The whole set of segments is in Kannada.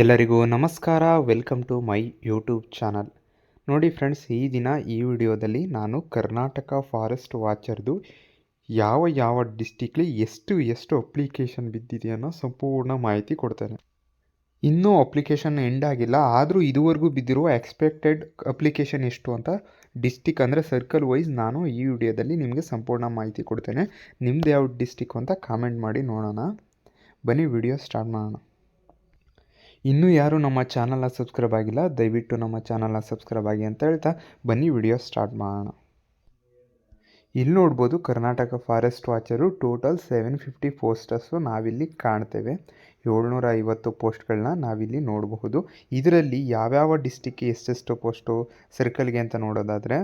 ಎಲ್ಲರಿಗೂ ನಮಸ್ಕಾರ. Welcome to my YouTube channel. ನೋಡಿ ಫ್ರೆಂಡ್ಸ್, ಈ ದಿನ ಈ ವಿಡಿಯೋದಲ್ಲಿ ನಾನು ಕರ್ನಾಟಕ ಫಾರೆಸ್ಟ್ ವಾಚರ್ದು ಯಾವ ಡಿಸ್ಟಿಕ್ಲಿ ಎಷ್ಟು ಅಪ್ಲಿಕೇಶನ್ ಬಿದ್ದಿದೆ ಅನ್ನೋ ಸಂಪೂರ್ಣ ಮಾಹಿತಿ ಕೊಡ್ತೇನೆ. ಇನ್ನೂ ಅಪ್ಲಿಕೇಶನ್ ಎಂಡ್ ಆಗಿಲ್ಲ, ಆದರೂ ಇದುವರೆಗೂ ಬಿದ್ದಿರುವ ಎಕ್ಸ್ಪೆಕ್ಟೆಡ್ ಅಪ್ಲಿಕೇಶನ್ ಎಷ್ಟು ಅಂತ ಡಿಸ್ಟಿಕ್ ಅಂದರೆ ಸರ್ಕಲ್ ವೈಸ್ ನಾನು ಈ ವಿಡಿಯೋದಲ್ಲಿ ನಿಮಗೆ ಸಂಪೂರ್ಣ ಮಾಹಿತಿ ಕೊಡ್ತೇನೆ. ನಿಮ್ದು ಯಾವ ಡಿಸ್ಟಿಕ್ ಅಂತ ಕಾಮೆಂಟ್ ಮಾಡಿ ನೋಡೋಣ. ಬನ್ನಿ ವಿಡಿಯೋ ಸ್ಟಾರ್ಟ್ ಮಾಡೋಣ. ಇನ್ನೂ ಯಾರು ನಮ್ಮ ಚಾನಲ್ನ ಸಬ್ಸ್ಕ್ರೈಬ್ ಆಗಿಲ್ಲ, ದಯವಿಟ್ಟು ನಮ್ಮ ಚಾನಲ್ನ ಸಬ್ಸ್ಕ್ರೈಬ್ ಆಗಿ ಅಂತ ಹೇಳ್ತಾ ಬನ್ನಿ ವಿಡಿಯೋ ಸ್ಟಾರ್ಟ್ ಮಾಡೋಣ. ಇಲ್ಲಿ ನೋಡ್ಬೋದು, ಕರ್ನಾಟಕ ಫಾರೆಸ್ಟ್ ವಾಚರು ಟೋಟಲ್ 750 ಪೋಸ್ಟರ್ಸು ನಾವಿಲ್ಲಿ ಕಾಣ್ತೇವೆ. 750 ಪೋಸ್ಟ್ಗಳನ್ನ ನಾವಿಲ್ಲಿ ನೋಡಬಹುದು. ಇದರಲ್ಲಿ ಯಾವ್ಯಾವ ಡಿಸ್ಟಿಕ್ಗೆ ಎಷ್ಟೆಷ್ಟು ಪೋಸ್ಟು ಸರ್ಕಲ್ಗೆ ಅಂತ ನೋಡೋದಾದರೆ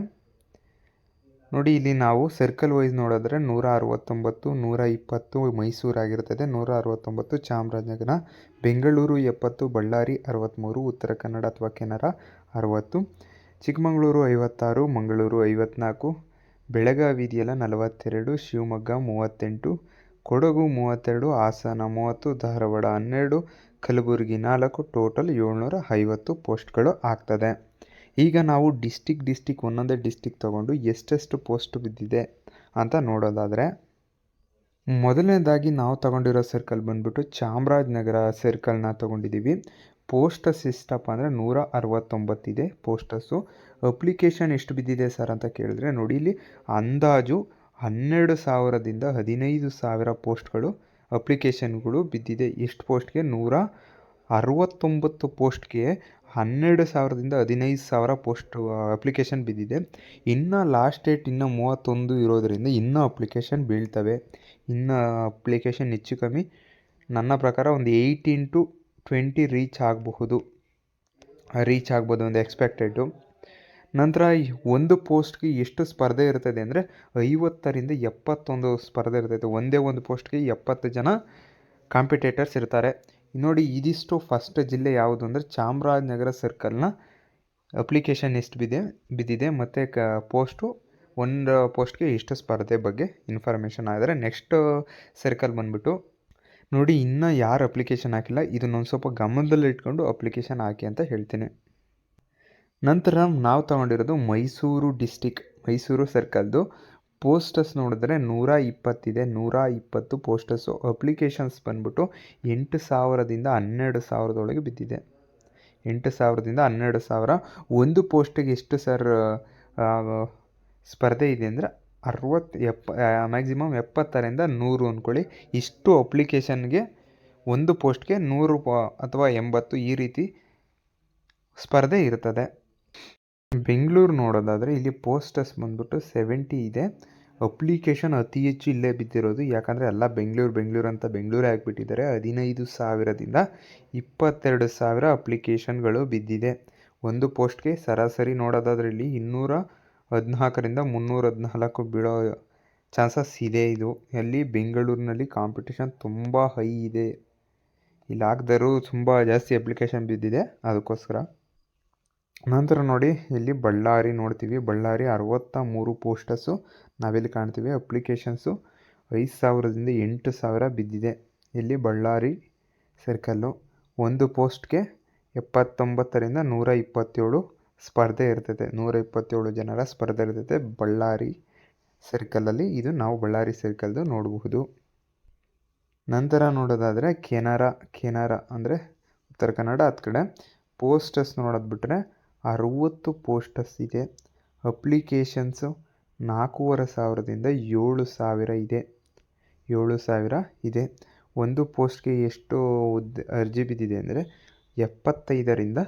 ನೋಡಿ, ಇಲ್ಲಿ ನಾವು ಸರ್ಕಲ್ ವೈಸ್ ನೋಡಿದ್ರೆ 169, 120 ಮೈಸೂರು ಆಗಿರ್ತದೆ, 169 ಚಾಮರಾಜನಗರ, ಬೆಂಗಳೂರು 70, ಬಳ್ಳಾರಿ 63, ಉತ್ತರ ಕನ್ನಡ ಅಥವಾ ಕೆನರಾ 60, ಚಿಕ್ಕಮಗಳೂರು 56, ಮಂಗಳೂರು 54, ಬೆಳಗಾವಿ ಇದೆಯಲ್ಲ 42, ಶಿವಮೊಗ್ಗ 38, ಕೊಡಗು 32, ಹಾಸನ 30, ಧಾರವಾಡ 12, ಕಲಬುರಗಿ 4, ಟೋಟಲ್ 750 ಪೋಸ್ಟ್ಗಳು ಆಗ್ತದೆ. ಈಗ ನಾವು ಡಿಸ್ಟಿಕ್ ಒಂದೊಂದೇ ಡಿಸ್ಟಿಕ್ ತೊಗೊಂಡು ಎಷ್ಟೆಷ್ಟು ಪೋಸ್ಟ್ ಬಿದ್ದಿದೆ ಅಂತ ನೋಡೋದಾದರೆ, ಮೊದಲನೇದಾಗಿ ನಾವು ತಗೊಂಡಿರೋ ಸರ್ಕಲ್ ಬಂದ್ಬಿಟ್ಟು ಚಾಮರಾಜನಗರ ಸರ್ಕಲ್ನ ತೊಗೊಂಡಿದ್ದೀವಿ. ಪೋಸ್ಟಸ್ ಎಷ್ಟಪ್ಪ ಅಂದರೆ 169 ಇದೆ ಪೋಸ್ಟಸ್ಸು. ಅಪ್ಲಿಕೇಶನ್ ಎಷ್ಟು ಬಿದ್ದಿದೆ ಸರ್ ಅಂತ ಕೇಳಿದ್ರೆ ನೋಡಿ, ಇಲ್ಲಿ ಅಂದಾಜು 12,000ದಿಂದ 15,000 ಪೋಸ್ಟ್ಗಳು ಅಪ್ಲಿಕೇಶನ್ಗಳು ಬಿದ್ದಿದೆ. ಎಷ್ಟು ಪೋಸ್ಟ್ಗೆ? 169 ಪೋಸ್ಟ್ಗೆ 12,000ದಿಂದ 15,000 ಪೋಸ್ಟ್ ಅಪ್ಲಿಕೇಶನ್ ಬಿದ್ದಿದೆ. ಇನ್ನು ಲಾಸ್ಟ್ ಡೇಟ್ ಇನ್ನು 31 ಇರೋದರಿಂದ ಇನ್ನೂ ಅಪ್ಲಿಕೇಶನ್ ಬೀಳ್ತವೆ. ಇನ್ನು ಅಪ್ಲಿಕೇಶನ್ ಹೆಚ್ಚು ಕಮ್ಮಿ ನನ್ನ ಪ್ರಕಾರ ಒಂದು 18 to 20 ರೀಚ್ ಆಗ್ಬೋದು ಒಂದು ಎಕ್ಸ್ಪೆಕ್ಟೆಡ್ಡು. ನಂತರ ಒಂದು ಪೋಸ್ಟ್ಗೆ ಎಷ್ಟು ಸ್ಪರ್ಧೆ ಇರ್ತದೆ ಅಂದರೆ 50ರಿಂದ 71 ಸ್ಪರ್ಧೆ ಇರ್ತೈತೆ. ಒಂದೇ ಒಂದು ಪೋಸ್ಟ್ಗೆ 70 ಜನ ಕಾಂಪಿಟೇಟರ್ಸ್ ಇರ್ತಾರೆ. ನೋಡಿ, ಇದಿಷ್ಟು ಫಸ್ಟ್ ಜಿಲ್ಲೆ ಯಾವುದು ಅಂದರೆ ಚಾಮರಾಜನಗರ ಸರ್ಕಲ್ನ ಅಪ್ಲಿಕೇಶನ್ ಎಷ್ಟು ಬಿದ್ದಿದೆ ಮತ್ತು ಒಂದು ಪೋಸ್ಟ್ಗೆ ಎಷ್ಟು ಸ್ಪರ್ಧೆ ಬಗ್ಗೆ ಇನ್ಫಾರ್ಮೇಷನ್ ಆದರೆ. ನೆಕ್ಸ್ಟ್ ಸರ್ಕಲ್ ಬಂದ್ಬಿಟ್ಟು ನೋಡಿ, ಇನ್ನೂ ಯಾರು ಅಪ್ಲಿಕೇಶನ್ ಹಾಕಿಲ್ಲ, ಇದನ್ನೊಂದು ಸ್ವಲ್ಪ ಗಮನದಲ್ಲಿ ಇಟ್ಕೊಂಡು ಅಪ್ಲಿಕೇಶನ್ ಹಾಕಿ ಅಂತ ಹೇಳ್ತೀನಿ. ನಂತರ ನಾವು ತಗೊಂಡಿರೋದು ಮೈಸೂರು ಡಿಸ್ಟಿಕ್, ಮೈಸೂರು ಸರ್ಕಲ್ದು ಪೋಸ್ಟಸ್ ನೋಡಿದ್ರೆ 120 ಇದೆ. 120 ಪೋಸ್ಟಸ್ಸು. ಅಪ್ಲಿಕೇಶನ್ಸ್ ಬಂದ್ಬಿಟ್ಟು 8,000ದಿಂದ 12,000 ಬಿದ್ದಿದೆ. 8,000ದಿಂದ 12,000. ಒಂದು ಪೋಸ್ಟಿಗೆ ಎಷ್ಟು ಸರ್ ಸ್ಪರ್ಧೆ ಇದೆ ಅಂದರೆ ಮ್ಯಾಕ್ಸಿಮಮ್ 70ರಿಂದ 100 ಅಂದ್ಕೊಳ್ಳಿ. ಇಷ್ಟು ಅಪ್ಲಿಕೇಶನ್ಗೆ ಒಂದು ಪೋಸ್ಟ್ಗೆ 100 ಅಥವಾ 80 ಈ ರೀತಿ ಸ್ಪರ್ಧೆ ಇರ್ತದೆ. ಬೆಂಗಳೂರು ನೋಡೋದಾದರೆ ಇಲ್ಲಿ ಪೋಸ್ಟಸ್ ಬಂದ್ಬಿಟ್ಟು 70 ಇದೆ. ಅಪ್ಲಿಕೇಶನ್ ಅತಿ ಹೆಚ್ಚು ಇಲ್ಲೇ ಬಿದ್ದಿರೋದು, ಯಾಕಂದರೆ ಎಲ್ಲ ಬೆಂಗಳೂರು ಅಂತ ಬೆಂಗಳೂರೇ ಆಗಿಬಿಟ್ಟಿದ್ದಾರೆ. 15,000ದಿಂದ 22,000 ಅಪ್ಲಿಕೇಶನ್ಗಳು ಬಿದ್ದಿದೆ. ಒಂದು ಪೋಸ್ಟ್ಗೆ ಸರಾಸರಿ ನೋಡೋದಾದರೆ ಇಲ್ಲಿ 214ರಿಂದ 314 ಬೀಳೋ ಚಾನ್ಸಸ್ ಇದೆ. ಇಲ್ಲಿ ಬೆಂಗಳೂರಿನಲ್ಲಿ ಕಾಂಪಿಟೇಷನ್ ತುಂಬ ಹೈ ಇದೆ. ಇಲ್ಲಿ ಹಾಕಿದರೂ ತುಂಬ ಜಾಸ್ತಿ ಅಪ್ಲಿಕೇಶನ್ ಬಿದ್ದಿದೆ, ಅದಕ್ಕೋಸ್ಕರ. ನಂತರ ನೋಡಿ, ಇಲ್ಲಿ ಬಳ್ಳಾರಿ ನೋಡ್ತೀವಿ. ಬಳ್ಳಾರಿ 63 ಪೋಸ್ಟಸ್ಸು ನಾವಿಲ್ಲಿ ಕಾಣ್ತೀವಿ. ಅಪ್ಲಿಕೇಶನ್ಸು 5,000ದಿಂದ 8,000 ಬಿದ್ದಿದೆ. ಇಲ್ಲಿ ಬಳ್ಳಾರಿ ಸರ್ಕಲ್ಲು. ಒಂದು ಪೋಸ್ಟ್ಗೆ 79ರಿಂದ 127 ಸ್ಪರ್ಧೆ ಇರ್ತೈತೆ. 127 ಜನರ ಸ್ಪರ್ಧೆ ಇರ್ತೈತೆ ಬಳ್ಳಾರಿ ಸರ್ಕಲಲ್ಲಿ. ಇದು ನಾವು ಬಳ್ಳಾರಿ ಸರ್ಕಲ್ದು ನೋಡಬಹುದು. ನಂತರ ನೋಡೋದಾದರೆ ಕೆನರಾ ಅಂದರೆ ಉತ್ತರ ಕನ್ನಡ ಹತ್ತು ಕಡೆ ಪೋಸ್ಟಸ್ ನೋಡೋದು ಬಿಟ್ಟರೆ 60 ಪೋಸ್ಟಸ್ ಇದೆ. ಅಪ್ಲಿಕೇಶನ್ಸು 4,500ದಿಂದ 7,000 ಇದೆ. 7,000 ಇದೆ. ಒಂದು ಪೋಸ್ಟ್ಗೆ ಎಷ್ಟು ಅರ್ಜಿ ಬಿದ್ದಿದೆ ಅಂದರೆ 75ರಿಂದ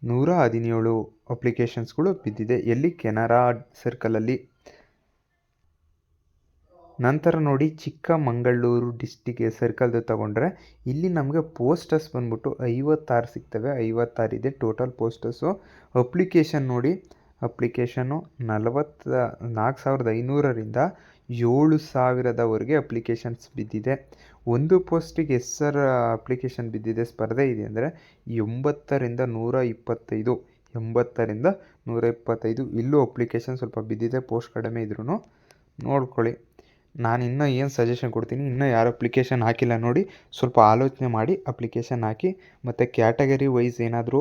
117 ಅಪ್ಲಿಕೇಶನ್ಸ್ಗಳು ಬಿದ್ದಿದೆ. ಎಲ್ಲಿ? ಕೆನರಾ ಸರ್ಕಲಲ್ಲಿ. ನಂತರ ನೋಡಿ, ಚಿಕ್ಕಮಗಳೂರು ಡಿಸ್ಟಿಕ್ ಸರ್ಕಲ್ದು ತಗೊಂಡ್ರೆ ಇಲ್ಲಿ ನಮಗೆ ಪೋಸ್ಟಸ್ ಬಂದ್ಬಿಟ್ಟು 56 ಸಿಗ್ತವೆ. 56 ಇದೆ ಟೋಟಲ್ ಪೋಸ್ಟಸ್ಸು. ಅಪ್ಲಿಕೇಶನ್ ನೋಡಿ, ಅಪ್ಲಿಕೇಶನ್ನು 4,500ರಿಂದ 7,000ವರೆಗೆ ಅಪ್ಲಿಕೇಶನ್ಸ್ ಬಿದ್ದಿದೆ. ಒಂದು ಪೋಸ್ಟಿಗೆ ಎಷ್ಟು ಸರ್ ಅಪ್ಲಿಕೇಶನ್ ಬಿದ್ದಿದೆ, ಸ್ಪರ್ಧೆ ಇದೆ ಅಂದರೆ 80ರಿಂದ 125. 80ರಿಂದ 125 ಇಲ್ಲೂ ಅಪ್ಲಿಕೇಶನ್ ಸ್ವಲ್ಪ ಬಿದ್ದಿದೆ, ಪೋಸ್ಟ್ ಕಡಿಮೆ ಇದ್ರೂ ನೋಡ್ಕೊಳ್ಳಿ. ನಾನು ಇನ್ನೂ ಏನು ಸಜೆಷನ್ ಕೊಡ್ತೀನಿ, ಇನ್ನೂ ಯಾರು ಅಪ್ಲಿಕೇಶನ್ ಹಾಕಿಲ್ಲ ನೋಡಿ, ಸ್ವಲ್ಪ ಆಲೋಚನೆ ಮಾಡಿ ಅಪ್ಲಿಕೇಶನ್ ಹಾಕಿ. ಮತ್ತು ಕ್ಯಾಟಗರಿ ವೈಸ್ ಏನಾದರೂ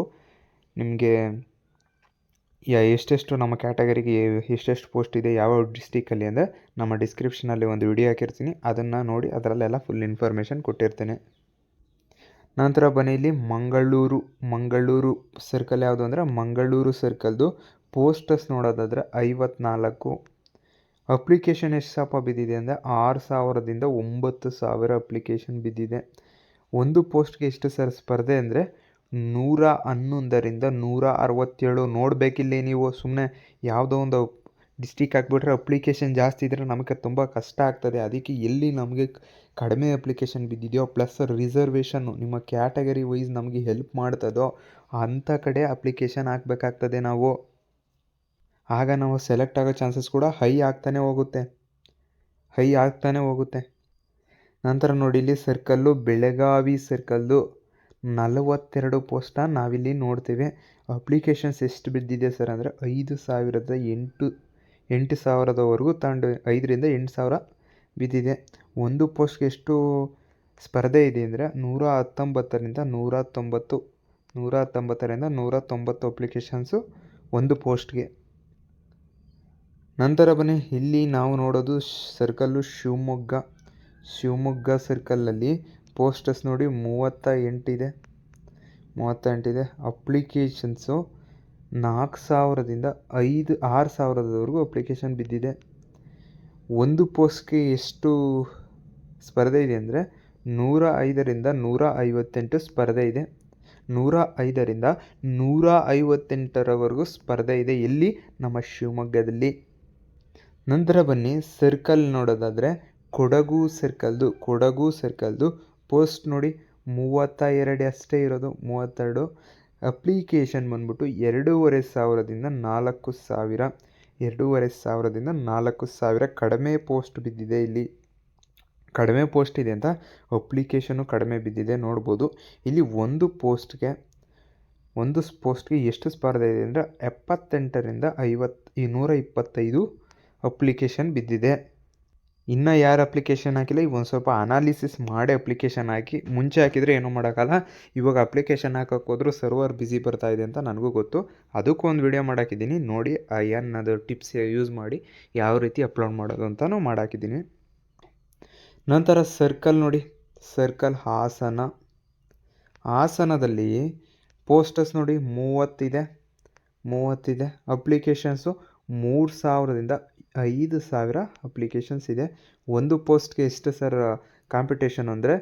ನಿಮಗೆ ಎಷ್ಟೆಷ್ಟು ನಮ್ಮ ಕ್ಯಾಟಗರಿಗೆ ಎಷ್ಟೆಷ್ಟು ಪೋಸ್ಟ್ ಇದೆ ಯಾವ ಡಿಸ್ಟಿಕಲ್ಲಿ ಅಂದರೆ ನಮ್ಮ ಡಿಸ್ಕ್ರಿಪ್ಷನಲ್ಲಿ ಒಂದು ವಿಡಿಯೋ ಹಾಕಿರ್ತೀನಿ, ಅದನ್ನು ನೋಡಿ ಅದರಲ್ಲೆಲ್ಲ ಫುಲ್ ಇನ್ಫಾರ್ಮೇಷನ್ ಕೊಟ್ಟಿರ್ತೇನೆ. ನಂತರ ಬನ್ನಿ ಇಲ್ಲಿ ಮಂಗಳೂರು ಸರ್ಕಲ್ ಯಾವುದು ಅಂದರೆ ಮಂಗಳೂರು ಸರ್ಕಲ್ದು ಪೋಸ್ಟಸ್ ನೋಡೋದಾದರೆ 54. ಅಪ್ಲಿಕೇಶನ್ ಎಷ್ಟು ಸಪ ಬಿದ್ದಿದೆ ಅಂದರೆ 6,000ದಿಂದ 9,000 ಅಪ್ಲಿಕೇಶನ್ ಬಿದ್ದಿದೆ. ಒಂದು ಪೋಸ್ಟ್ಗೆ ಎಷ್ಟು ಸರ್ ಸ್ಪರ್ಧೆ ಅಂದರೆ 111ರಿಂದ 167. ನೋಡಬೇಕಿಲ್ಲಿ ನೀವು ಸುಮ್ಮನೆ ಯಾವುದೋ ಒಂದು ಡಿಸ್ಟಿಕ್ ಹಾಕ್ಬಿಟ್ರೆ ಅಪ್ಲಿಕೇಶನ್ ಜಾಸ್ತಿ ಇದ್ದರೆ ನಮಗೆ ತುಂಬ ಕಷ್ಟ ಆಗ್ತದೆ. ಅದಕ್ಕೆ ಎಲ್ಲಿ ನಮಗೆ ಕಡಿಮೆ ಅಪ್ಲಿಕೇಶನ್ ಬಿದ್ದಿದೆಯೋ ಪ್ಲಸ್ ರಿಸರ್ವೇಷನ್ನು ನಿಮ್ಮ ಕ್ಯಾಟಗರಿ ವೈಸ್ ನಮಗೆ ಹೆಲ್ಪ್ ಮಾಡ್ತದೋ ಅಂಥ ಕಡೆ ಅಪ್ಲಿಕೇಶನ್ ಹಾಕಬೇಕಾಗ್ತದೆ ನಾವು. ಆಗ ನಾವು ಸೆಲೆಕ್ಟ್ ಆಗೋ ಚಾನ್ಸಸ್ ಕೂಡ ಹೈ ಆಗ್ತಾನೆ ಹೋಗುತ್ತೆ. ನಂತರ ನೋಡಿ ಇಲ್ಲಿ ಸರ್ಕಲ್ಲು ಬೆಳಗಾವಿ ಸರ್ಕಲ್ದು 42 ಪೋಸ್ಟ ನಾವಿಲ್ಲಿ ನೋಡ್ತೀವಿ. ಅಪ್ಲಿಕೇಶನ್ಸ್ ಎಷ್ಟು ಬಿದ್ದಿದೆ ಸರ್ ಅಂದರೆ 5,000ದ 8,000ವರೆಗೂ ತಗೊಂಡು 5ರಿಂದ 8,000 ಬಿದ್ದಿದೆ. ಒಂದು ಪೋಸ್ಟ್ಗೆ ಎಷ್ಟು ಸ್ಪರ್ಧೆ ಇದೆ ಅಂದರೆ 119ರಿಂದ 190 ಅಪ್ಲಿಕೇಶನ್ಸು ಒಂದು ಪೋಸ್ಟ್ಗೆ. ನಂತರ ಬನ್ನಿ ಇಲ್ಲಿ ನಾವು ನೋಡೋದು ಸರ್ಕಲ್ಲು ಶಿವಮೊಗ್ಗ ಸರ್ಕಲಲ್ಲಿ ಪೋಸ್ಟಸ್ ನೋಡಿ 38 ಇದೆ. ಅಪ್ಲಿಕೇಶನ್ಸು 4,000ದಿಂದ 6,000ವರೆಗೂ ಅಪ್ಲಿಕೇಶನ್ ಬಿದ್ದಿದೆ. ಒಂದು ಪೋಸ್ಟ್ಗೆ ಎಷ್ಟು ಸ್ಪರ್ಧೆ ಇದೆ ಅಂದರೆ 105ರಿಂದ 158 ಸ್ಪರ್ಧೆ ಇದೆ. 105ರಿಂದ 158ರವರೆಗೂ ಸ್ಪರ್ಧೆ ಇದೆ ಎಲ್ಲಿ ನಮ್ಮ ಶಿವಮೊಗ್ಗದಲ್ಲಿ. ನಂತರ ಬನ್ನಿ ಸರ್ಕಲ್ ನೋಡೋದಾದರೆ ಕೊಡಗು ಸರ್ಕಲ್ದು ಪೋಸ್ಟ್ ನೋಡಿ 32 ಅಷ್ಟೇ ಇರೋದು. 32 ಅಪ್ಲಿಕೇಶನ್ ಬಂದ್ಬಿಟ್ಟು 2,500ದಿಂದ 4,000. 2,500ದಿಂದ 4,000 ಕಡಿಮೆ ಪೋಸ್ಟ್ ಬಿದ್ದಿದೆ. ಇಲ್ಲಿ ಕಡಿಮೆ ಪೋಸ್ಟ್ ಇದೆ ಅಂತ ಅಪ್ಲಿಕೇಶನ್ನು ಕಡಿಮೆ ಬಿದ್ದಿದೆ ನೋಡ್ಬೋದು. ಇಲ್ಲಿ ಒಂದು ಪೋಸ್ಟ್ಗೆ ಎಷ್ಟು ಸ್ಪರ್ಧೆ ಇದೆ ಅಂದರೆ 78ರಿಂದ 225 ಅಪ್ಲಿಕೇಶನ್ ಬಿದ್ದಿದೆ. ಇನ್ನು ಯಾರು ಅಪ್ಲಿಕೇಶನ್ ಹಾಕಿಲ್ಲ ಈಗ ಒಂದು ಸ್ವಲ್ಪ ಅನಾಲಿಸಿಸ್ ಮಾಡಿ ಅಪ್ಲಿಕೇಶನ್ ಹಾಕಿ. ಮುಂಚೆ ಹಾಕಿದರೆ ಏನೂ ಮಾಡೋಕ್ಕಲ್ಲ, ಇವಾಗ ಅಪ್ಲಿಕೇಶನ್ ಹಾಕೋಕ್ಕೆ ಹೋದರೂ ಸರ್ವರ್ ಬ್ಯುಸಿ ಬರ್ತಾ ಇದೆ ಅಂತ ನನಗೂ ಗೊತ್ತು. ಅದಕ್ಕೂ ಒಂದು ವಿಡಿಯೋ ಮಾಡಾಕಿದ್ದೀನಿ ನೋಡಿ, ಏನದು ಟಿಪ್ಸ್ ಯೂಸ್ ಮಾಡಿ ಯಾವ ರೀತಿ ಅಪ್ಲೋಡ್ ಮಾಡೋದು ಅಂತಲೂ ಮಾಡಾಕಿದ್ದೀನಿ. ನಂತರ ಸರ್ಕಲ್ ನೋಡಿ, ಸರ್ಕಲ್ ಹಾಸನದಲ್ಲಿ ಪೋಸ್ಟಸ್ ನೋಡಿ 30 ಅಪ್ಲಿಕೇಶನ್ಸು 3,000ದಿಂದ 5,000 ಅಪ್ಲಿಕೇಶನ್ಸ್ ಇದೆ. ಒಂದು ಪೋಸ್ಟ್ಗೆ ಎಷ್ಟು ಸರ್ ಕಾಂಪಿಟೇಷನ್ ಅಂದರೆ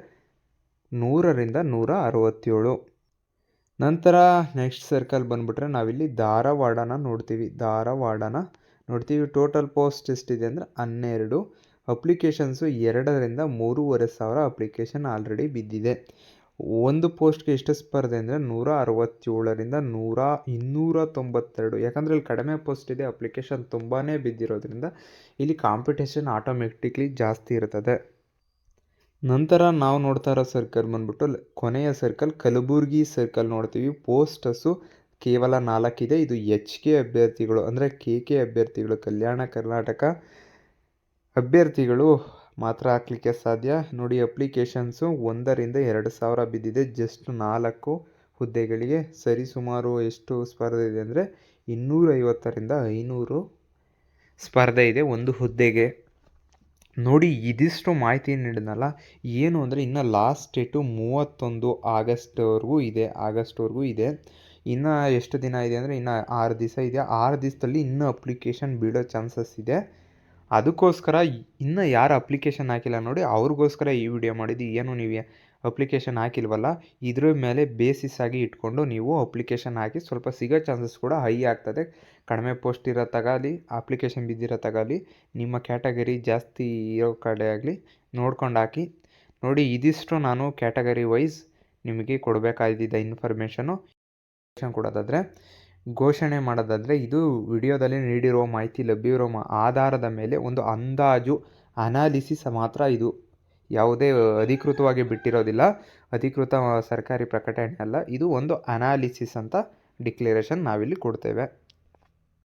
100ರಿಂದ 167. ನಂತರ ನೆಕ್ಸ್ಟ್ ಸರ್ಕಲ್ ಬಂದುಬಿಟ್ರೆ ನಾವಿಲ್ಲಿ ಧಾರವಾಡನ ನೋಡ್ತೀವಿ. ಟೋಟಲ್ ಪೋಸ್ಟ್ ಎಷ್ಟಿದೆ ಅಂದರೆ 12. ಅಪ್ಲಿಕೇಶನ್ಸು 2ರಿಂದ 3,500 ಅಪ್ಲಿಕೇಶನ್ ಆಲ್ರೆಡಿ ಬಿದ್ದಿದೆ. ಒಂದು ಪೋಸ್ಟ್ಗೆ ಎಷ್ಟು ಸ್ಪರ್ಧೆ ಅಂದರೆ 167ರಿಂದ 292. ಯಾಕಂದರೆ ಇಲ್ಲಿ ಕಡಿಮೆ ಪೋಸ್ಟ್ ಇದೆ, ಅಪ್ಲಿಕೇಶನ್ ತುಂಬಾ ಬಿದ್ದಿರೋದ್ರಿಂದ ಇಲ್ಲಿ ಕಾಂಪಿಟೇಷನ್ ಆಟೋಮೆಟಿಕ್ಲಿ ಜಾಸ್ತಿ ಇರ್ತದೆ. ನಂತರ ನಾವು ನೋಡ್ತಾ ಇರೋ ಸರ್ಕಲ್ ಬಂದ್ಬಿಟ್ಟು ಕೊನೆಯ ಸರ್ಕಲ್ ಕಲಬುರಗಿ ಸರ್ಕಲ್ ನೋಡ್ತೀವಿ. ಪೋಸ್ಟಸ್ಸು ಕೇವಲ 4 ಇದೆ. ಇದು HK ಅಭ್ಯರ್ಥಿಗಳು ಅಂದರೆ KK ಅಭ್ಯರ್ಥಿಗಳು, ಕಲ್ಯಾಣ ಕರ್ನಾಟಕ ಅಭ್ಯರ್ಥಿಗಳು ಮಾತ್ರ ಹಾಕಲಿಕ್ಕೆ ಸಾಧ್ಯ. ನೋಡಿ ಅಪ್ಲಿಕೇಶನ್ಸು 1ರಿಂದ 2,000 ಬಿದ್ದಿದೆ. ಜಸ್ಟ್ 4 ಹುದ್ದೆಗಳಿಗೆ. ಸರಿಸುಮಾರು ಎಷ್ಟು ಸ್ಪರ್ಧೆ ಇದೆ ಅಂದರೆ 250ರಿಂದ 500 ಸ್ಪರ್ಧೆ ಇದೆ ಒಂದು ಹುದ್ದೆಗೆ. ನೋಡಿ ಇದಿಷ್ಟು ಮಾಹಿತಿ ನೀಡಿದ್ನಲ್ಲ, ಏನು ಅಂದರೆ ಇನ್ನು ಲಾಸ್ಟ್ ಡೇಟು 31 ಆಗಸ್ಟ್ವರೆಗೂ ಇದೆ. ಇನ್ನು ಎಷ್ಟು ದಿನ ಇದೆ ಅಂದರೆ ಇನ್ನು 6 ದಿವಸ ಇದೆ. 6 ದಿವಸದಲ್ಲಿ ಇನ್ನೂ ಅಪ್ಲಿಕೇಶನ್ ಬೀಳೋ ಚಾನ್ಸಸ್ ಇದೆ. ಅದಕ್ಕೋಸ್ಕರ ಇನ್ನು ಯಾರು ಅಪ್ಲಿಕೇಶನ್ ಹಾಕಿಲ್ಲ ನೋಡಿ ಅವ್ರಿಗೋಸ್ಕರ ಈ ವಿಡಿಯೋ ಮಾಡಿದ್ದು. ಏನು ನೀವು ಅಪ್ಲಿಕೇಶನ್ ಹಾಕಿಲ್ವಲ್ಲ, ಇದ್ರ ಮೇಲೆ ಬೇಸಿಸ್ ಆಗಿ ಇಟ್ಕೊಂಡು ನೀವು ಅಪ್ಲಿಕೇಶನ್ ಹಾಕಿ ಸ್ವಲ್ಪ ಸಿಗೋ ಚಾನ್ಸಸ್ ಕೂಡ ಹೈ ಆಗ್ತದೆ. ಕಡಿಮೆ ಪೋಸ್ಟ್ ಇರೋ ತಗೊಳ್ಳಿ, ಅಪ್ಲಿಕೇಶನ್ ಬಿದ್ದಿರೋ ತಗೊಳ್ಳಿ, ನಿಮ್ಮ ಕ್ಯಾಟಗರಿ ಜಾಸ್ತಿ ಇರೋ ಕಡೆ ಆಗಲಿ ನೋಡ್ಕೊಂಡು ಹಾಕಿ. ನೋಡಿ ಇದಿಷ್ಟು ನಾನು ಕ್ಯಾಟಗರಿ ವೈಸ್ ನಿಮಗೆ ಕೊಡಬೇಕಾಗಿದ್ದ ಇನ್ಫಾರ್ಮೇಷನು. ಘೋಷಣೆ ಮಾಡೋದಾದರೆ ಇದು ವಿಡಿಯೋದಲ್ಲಿ ನೀಡಿರೋ ಮಾಹಿತಿ ಲಭ್ಯವಿರೋ ಆಧಾರದ ಮೇಲೆ ಒಂದು ಅಂದಾಜು ಅನಾಲಿಸಿಸ್ ಮಾತ್ರ. ಇದು ಯಾವುದೇ ಅಧಿಕೃತವಾಗಿ ಬಿಟ್ಟಿರೋದಿಲ್ಲ, ಅಧಿಕೃತ ಸರ್ಕಾರಿ ಪ್ರಕಟಣೆ ಅಲ್ಲ. ಇದು ಒಂದು ಅನಾಲಿಸಿಸ್ ಅಂತ ಡಿಕ್ಲರೇಷನ್ ನಾವಿಲ್ಲಿ ಕೊಡ್ತೇವೆ.